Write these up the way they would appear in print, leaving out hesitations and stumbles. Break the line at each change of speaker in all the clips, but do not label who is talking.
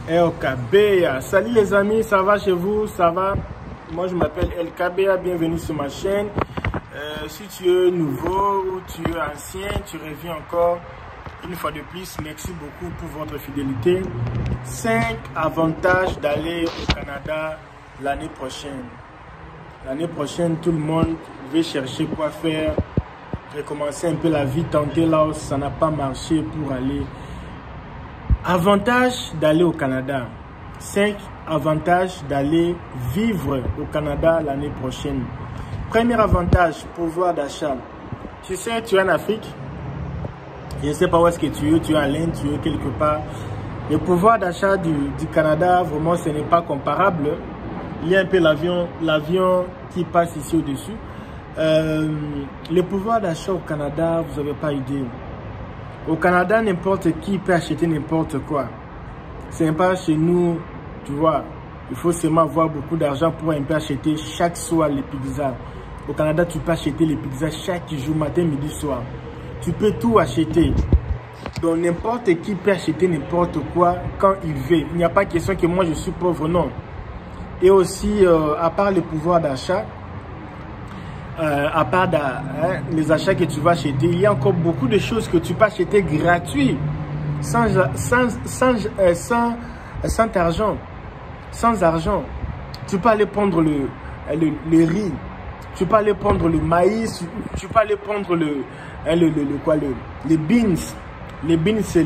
LKBA. Salut les amis, ça va chez vous? Ça va? Moi je m'appelle LKBA, bienvenue sur ma chaîne. Si tu es nouveau ou tu es ancien, tu reviens encore une fois de plus. Merci beaucoup pour votre fidélité. 5 avantages d'aller au Canada l'année prochaine. L'année prochaine, tout le monde veut chercher quoi faire, recommencer un peu la vie, tenter là où ça n'a pas marché pour aller. Avantages d'aller au Canada. 5 avantages d'aller vivre au Canada l'année prochaine. Premier avantage, pouvoir d'achat. Tu sais, tu es en Afrique. Je ne sais pas où est-ce que tu es à l'Inde, tu es quelque part. Le pouvoir d'achat du Canada, vraiment, ce n'est pas comparable. Il y a un peu l'avion qui passe ici au-dessus. Le pouvoir d'achat au Canada, vous n'avez pas idée. Au Canada, n'importe qui peut acheter n'importe quoi. C'est pas chez nous, tu vois. Il faut seulement avoir beaucoup d'argent pour un peu acheter chaque soir les pizzas. Au Canada, tu peux acheter les pizzas chaque jour, matin, midi, soir. Tu peux tout acheter. Donc, n'importe qui peut acheter n'importe quoi quand il veut. Il n'y a pas question que moi, je suis pauvre, non. Et aussi, à part le pouvoir d'achat, à part les achats que tu vas acheter, il y a encore beaucoup de choses que tu peux acheter gratuit, sans argent. Sans argent. Tu peux aller prendre le riz, tu peux aller prendre le maïs, tu peux aller prendre les beans. Les beans, c'est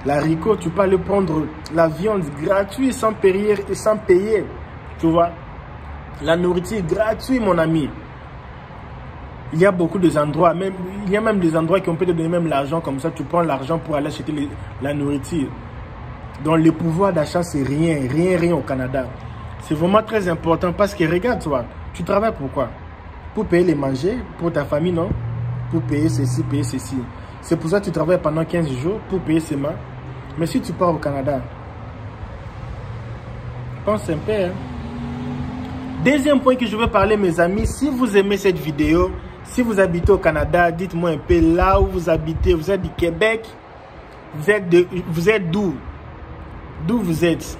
l'haricot. Tu peux aller prendre la viande gratuite sans payer. Tu vois. La nourriture gratuite, mon ami. Il y a beaucoup d'endroits, il y a même des endroits qui ont peut te donner même l'argent comme ça. Tu prends l'argent pour aller acheter la nourriture. Donc le pouvoir d'achat, c'est rien au Canada. C'est vraiment très important parce que regarde toi, tu travailles pour quoi? Pour payer les manger, pour ta famille, non? Pour payer ceci, payer ceci. C'est pour ça que tu travailles pendant 15 jours pour payer ces mains. Mais si tu pars au Canada, pense un peu, hein? Deuxième point que je veux parler, mes amis, si vous aimez cette vidéo, si vous habitez au Canada, dites-moi un peu là où vous habitez. Vous êtes du Québec, vous êtes d'où? D'où vous êtes?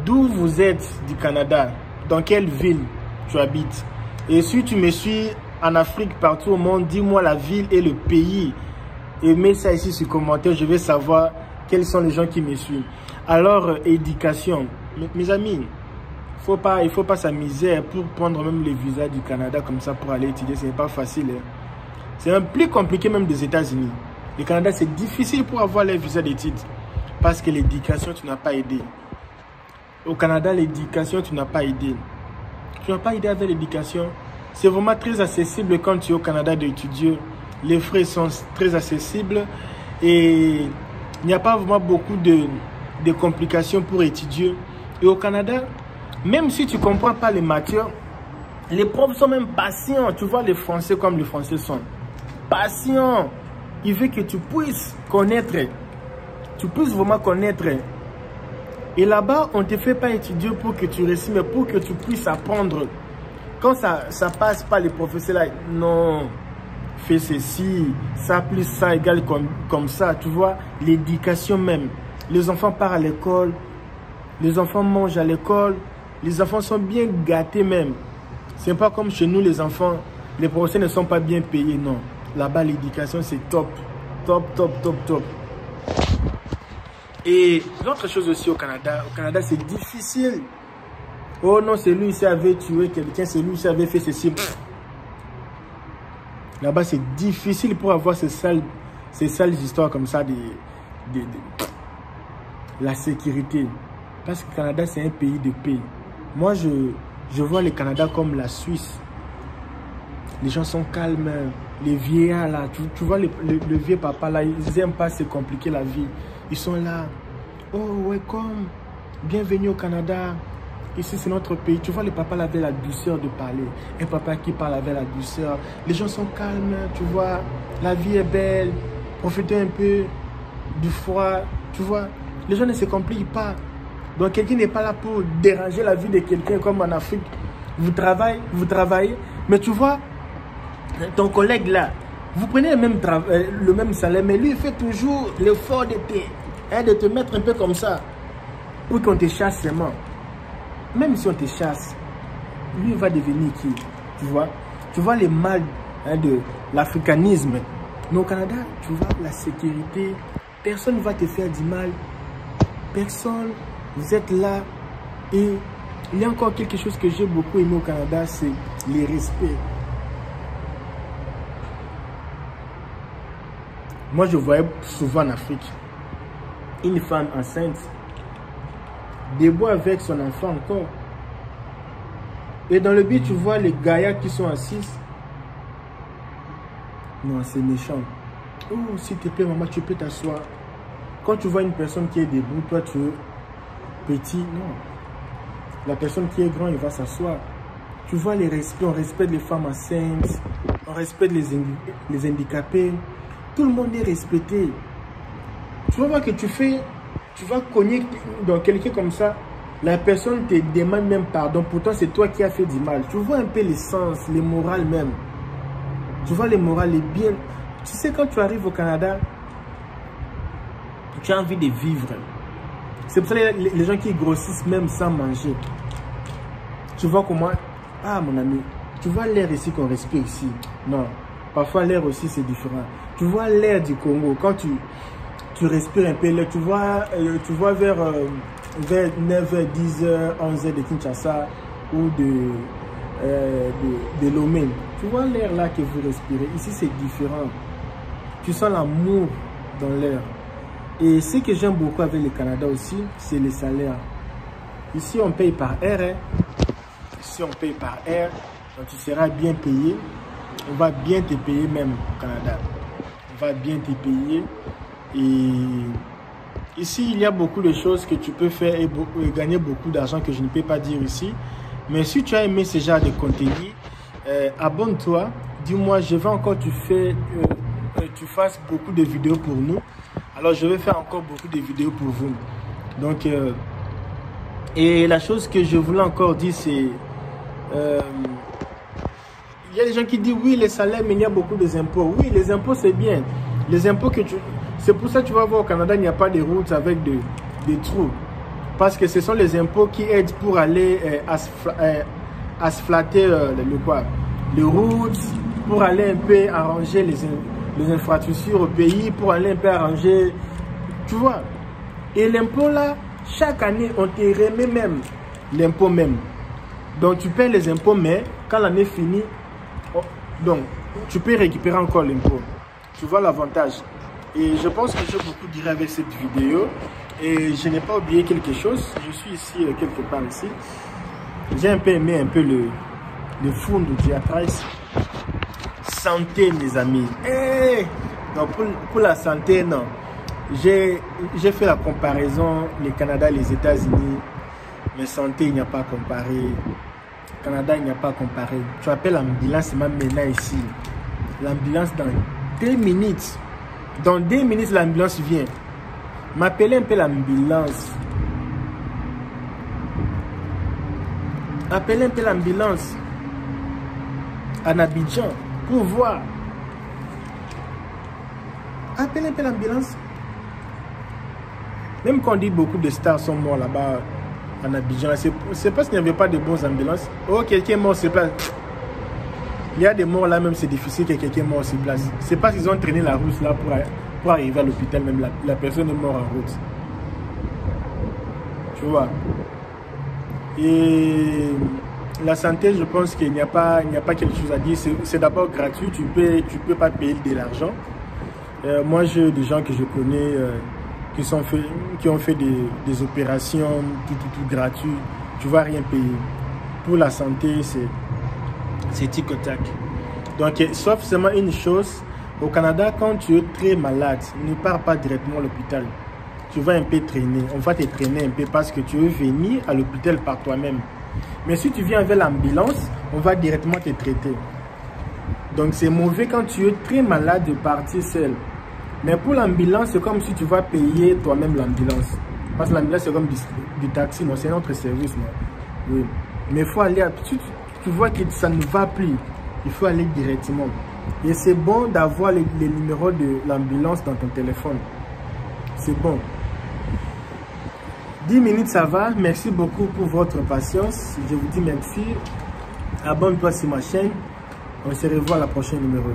D'où vous êtes du Canada? Dans quelle ville tu habites? Et si tu me suis en Afrique, partout au monde, dis-moi la ville et le pays. Et mets ça ici sur commentaire, je vais savoir quels sont les gens qui me suivent. Alors, éducation. Mes amis, il faut pas s'amuser pour prendre même les visas du Canada comme ça pour aller étudier. Ce n'est pas facile. Hein. C'est un plus compliqué même des États-Unis. Le Canada, c'est difficile pour avoir les visas d'études. Parce que l'éducation, tu n'as pas aidé. Au Canada, l'éducation, tu n'as pas aidé. Tu n'as pas aidé avec l'éducation. C'est vraiment très accessible quand tu es au Canada d'étudier. Les frais sont très accessibles. Et il n'y a pas vraiment beaucoup de complications pour étudier. Et au Canada, même si tu ne comprends pas les matières, les profs sont même patients. Tu vois les Français comme les Français sont. Patients. Ils veulent que tu puisses connaître. Tu puisses vraiment connaître. Et là-bas, on ne te fait pas étudier pour que tu réussisses, mais pour que tu puisses apprendre. Quand ça passe par les professeurs là, non, fais ceci, ça plus ça égale comme ça. Tu vois, l'éducation même. Les enfants partent à l'école, les enfants mangent à l'école, les enfants sont bien gâtés même. C'est pas comme chez nous, les enfants, les professeurs ne sont pas bien payés, non. Là-bas, l'éducation, c'est top. Top. Et l'autre chose aussi au Canada, c'est difficile. Oh non, c'est lui ici avait tué quelqu'un, c'est lui ici avait fait ceci. Là-bas, c'est difficile pour avoir ces sales histoires comme ça de la sécurité. Parce que le Canada, c'est un pays de paix. Moi, je vois le Canada comme la Suisse. Les gens sont calmes. Les vieillards là, tu vois le vieux papa là, ils n'aiment pas se compliquer la vie. Ils sont là. Oh, welcome. Bienvenue au Canada. Ici, c'est notre pays. Tu vois, le papa là avait la douceur de parler. Un papa qui parle avec la douceur. Les gens sont calmes, tu vois. La vie est belle. Profitez un peu du froid. Tu vois, les gens ne se compliquent pas. Donc, quelqu'un n'est pas là pour déranger la vie de quelqu'un comme en Afrique. Vous travaillez. Mais tu vois, ton collègue là, vous prenez le même salaire, mais lui, il fait toujours l'effort de hein, de te mettre un peu comme ça pour qu'on te chasse seulement. Même si on te chasse, lui va devenir qui? Tu vois les mal, hein, de l'africanisme. Mais au Canada, tu vois la sécurité. Personne ne va te faire du mal. Personne. Vous êtes là. Et il y a encore quelque chose que j'ai beaucoup aimé au Canada, c'est le respect. Moi, je voyais souvent en Afrique une femme enceinte debout avec son enfant encore. Et dans le but, tu vois les gaillards qui sont assis. Non, c'est méchant. Oh, s'il te plaît, maman, tu peux t'asseoir. Quand tu vois une personne qui est debout, toi, tu es petit, non. La personne qui est grande, il va s'asseoir. Tu vois les respects, on respecte les femmes enceintes, on respecte les handicapés. Tout le monde est respecté. Tu vas voir que tu vas cogner dans quelqu'un comme ça, la personne te demande même pardon. Pourtant, c'est toi qui as fait du mal. Tu vois un peu les sens, les morales même. Tu vois les morales, les biens. Tu sais, quand tu arrives au Canada, tu as envie de vivre. C'est pour ça que les gens qui grossissent même sans manger. Tu vois comment... Ah, mon ami, tu vois l'air ici qu'on respire ici. Non, parfois l'air aussi c'est différent. Tu vois l'air du Congo, quand tu respires un peu l'air, tu vois vers 9h, 10h, 11h de Kinshasa ou de Lomé. Tu vois l'air là que vous respirez. Ici c'est différent. Tu sens l'amour dans l'air. Et ce que j'aime beaucoup avec le Canada aussi, c'est les salaires. Ici on paye par heure. Hein. Ici on paye par heure. Donc tu seras bien payé. On va bien te payer même au Canada. On va bien te payer. Et ici, il y a beaucoup de choses que tu peux faire et gagner beaucoup d'argent que je ne peux pas dire ici. Mais si tu as aimé ce genre de contenu, abonne-toi. Dis-moi, je veux encore que tu fasses beaucoup de vidéos pour nous. Alors, je vais faire encore beaucoup de vidéos pour vous. Donc, et la chose que je voulais encore dire, c'est... il y a des gens qui disent oui, les salaires, mais il y a beaucoup d'impôts. Oui, les impôts, c'est bien. Les impôts que tu... C'est pour ça que tu vas voir au Canada, il n'y a pas de routes avec des trous. Parce que ce sont les impôts qui aident pour aller asphalter les routes, pour aller un peu arranger les infrastructures au pays, pour aller un peu arranger... Tu vois. Et l'impôt là, chaque année, on te remet même l'impôt même. Donc tu paies les impôts, mais quand l'année finit, donc tu peux récupérer encore l'impôt. Tu vois l'avantage. Et je pense que j'ai beaucoup dit avec cette vidéo. Et je n'ai pas oublié quelque chose. Je suis ici, quelque part ici. J'ai un peu aimé le fond du Diatrice. Santé, mes amis. Hey! Donc pour la santé, non. J'ai fait la comparaison, le Canada, les États-Unis. Mais santé, il n'y a pas à comparer. Canada, il n'y a pas à comparer. Tu appelles l'ambulance maintenant ici. L'ambulance dans 2 minutes. Dans 2 minutes, l'ambulance vient. M'appeler un peu l'ambulance. Appelez un peu l'ambulance en Abidjan pour voir. Appelez un peu l'ambulance. Même quand on dit beaucoup de stars sont morts là-bas en Abidjan, c'est parce qu'il n'y avait pas de bonnes ambulances. Oh, quelqu'un est mort sur place. Il y a des morts là, même c'est difficile que quelqu'un est mort sur place. C'est parce qu'ils ont traîné la route là pour arriver à l'hôpital, même la personne est morte en route. Tu vois. Et la santé, je pense qu'il n'y a pas quelque chose à dire. C'est d'abord gratuit, tu peux pas payer de l'argent. Moi, j'ai des gens que je connais qui ont fait des opérations tout gratuit. Tu ne vas rien payer. Pour la santé, c'est tic-tac. Donc, sauf seulement une chose, au Canada, quand tu es très malade, ne pars pas directement à l'hôpital. Tu vas un peu traîner. On va te traîner un peu parce que tu veux venir à l'hôpital par toi-même. Mais si tu viens avec l'ambulance, on va directement te traiter. Donc, c'est mauvais quand tu es très malade de partir seul. Mais pour l'ambulance, c'est comme si tu vas payer toi-même l'ambulance. Parce que l'ambulance, c'est comme du taxi, non, c'est notre service. Non? Oui. Mais il faut aller, tu vois que ça ne va plus. Il faut aller directement. Et c'est bon d'avoir les numéros de l'ambulance dans ton téléphone. C'est bon. 10 minutes, ça va. Merci beaucoup pour votre patience. Je vous dis merci. Abonne-toi sur ma chaîne. On se revoit à la prochaine numéro.